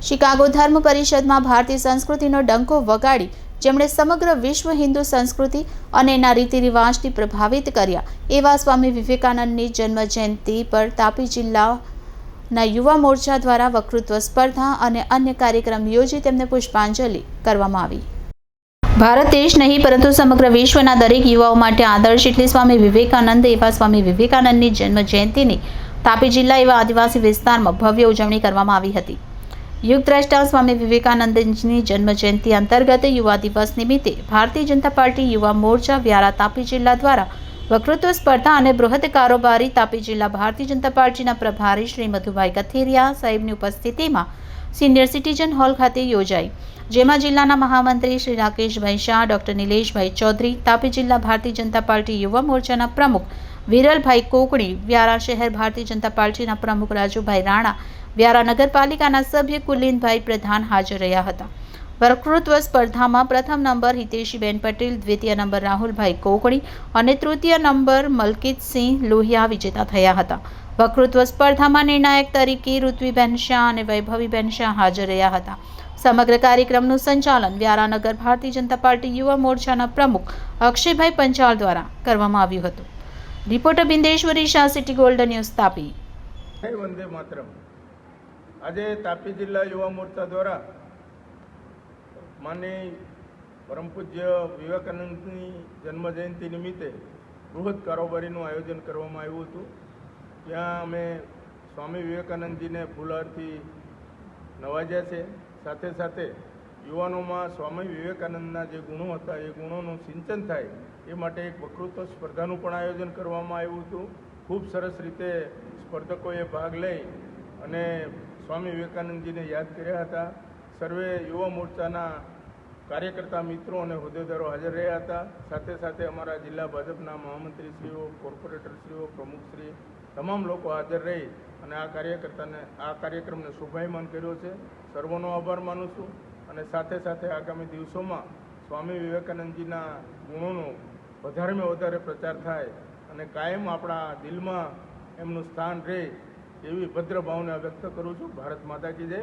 Chicago ધર્મ પરિષદમાં ભારતીય સંસ્કૃતિનો ડંકો વગાડી જેમણે સમગ્ર વિશ્વ હિન્દુ સંસ્કૃતિ અને એના રીતિ રિવાજથી પ્રભાવિત કર્યા એવા સ્વામી વિવેકાનંદની જન્મ જયંતિ પર તાપી જિલ્લાના યુવા મોરચા દ્વારા વક્તૃત્વ સ્પર્ધા અને અન્ય કાર્યક્રમ યોજી તેમને પુષ્પાંજલિ કરવામાં આવી। ભારત દેશ નહીં પરંતુ સમગ્ર વિશ્વના દરેક યુવાઓ માટે આદર્શ એટલે સ્વામી વિવેકાનંદ એવા સ્વામી વિવેકાનંદની જન્મ જયંતિની તાપી જિલ્લા એવા આદિવાસી વિસ્તારમાં ભવ્ય ઉજવણી કરવામાં આવી હતી। યુગદ્રષ્ટા સ્વામી વિવેકાનંદજીની જન્મ જયંતિ અંતર્ગત યુવા દિવસ નિમિત્તે ભારતીય જનતા પાર્ટી યુવા મોરચા વ્યારા તાપી જિલ્લા દ્વારા વક્તૃત્વ સ્પર્ધા અને બૃહદ કારોબારી તાપી જિલ્લા ભારતીય જનતા પાર્ટીના પ્રભારી શ્રી મધુભાઈ કથિરિયા સાહેબની ઉપસ્થિતિમાં સિનિયર સિટીઝન હોલ ખાતે યોજાઈ, જેમાં જિલ્લાના મહામંત્રી શ્રી રાકેશભાઈ શાહ, ડોક્ટર નિલેશભાઈ ચૌધરી, તાપી જિલ્લા ભારતીય જનતા પાર્ટી યુવા મોરચાના પ્રમુખ વિરલભાઈ કોકણી, વ્યારા શહેર ભારતીય જનતા પાર્ટીના પ્રમુખ રાજુભાઈ રાણા, વ્યારા નગરપાલિકાના સભ્ય કુલીનભાઈ પ્રધાન હાજર રહ્યા હતા। વક્તૃત્વ સ્પર્ધામાં પ્રથમ નંબર હિતેશીબેન પટેલ, દ્વિતીય નંબર રાહુલભાઈ કોકણી અને તૃતીય નંબર મલકીતસિંહ લોહિયા વિજેતા થયા હતા। વક્તૃત્વ સ્પર્ધામાં નિર્ણાયક તરીકે ઋત્વીબેન શાહ અને વૈભવીબેન શાહ હાજર રહ્યા હતા। સમગ્ર કાર્યક્રમનું સંચાલન વ્યારા નગર ભારતીય જનતા પાર્ટી યુવા મોરચાના પ્રમુખ અક્ષયભાઈ પંચાલ દ્વારા કરવામાં આવ્યું હતું। Reporter Bindeshwari Shah, city golden news, Tapi. વંદે માતરમ। આજે તાપી જિલ્લા યુવા મોરચા દ્વારા માનનીય પરમ પૂજ્ય વિવેકાનંદની જન્મજયંતિ નિમિત્તે બૃહદ કારોબારીનું આયોજન કરવામાં આવ્યું હતું। ત્યાં અમે સ્વામી વિવેકાનંદજીને ફૂલહારથી નવાજ્યા છે। સાથે સાથે યુવાનોમાં સ્વામી વિવેકાનંદના જે ગુણો હતા એ ગુણોનું સિંચન થાય એ માટે એક વક્તૃત્વ સ્પર્ધાનું પણ આયોજન કરવામાં આવ્યું હતું। ખૂબ સરસ રીતે સ્પર્ધકોએ ભાગ લઈ અને સ્વામી વિવેકાનંદજીને યાદ કર્યા હતા। સર્વે યુવા મોરચાના કાર્યકર્તા મિત્રો અને હોદ્દેદારો હાજર રહ્યા હતા। સાથે સાથે અમારા જિલ્લા ભાજપના મહામંત્રીશ્રીઓ, કોર્પોરેટરશ્રીઓ, પ્રમુખશ્રી તમામ લોકો હાજર રહી અને આ કાર્યક્રમને શોભાયમાન કર્યો છે। સર્વનો આભાર માનું છું અને સાથે સાથે આગામી દિવસોમાં સ્વામી વિવેકાનંદજીના ગુણોનો વધારેમાં વધારે પ્રચાર થાય અને કાયમ આપણા દિલમાં એમનું સ્થાન રહે એવી ભદ્ર ભાવના વ્યક્ત કરું છું। ભારત માતા કી જય।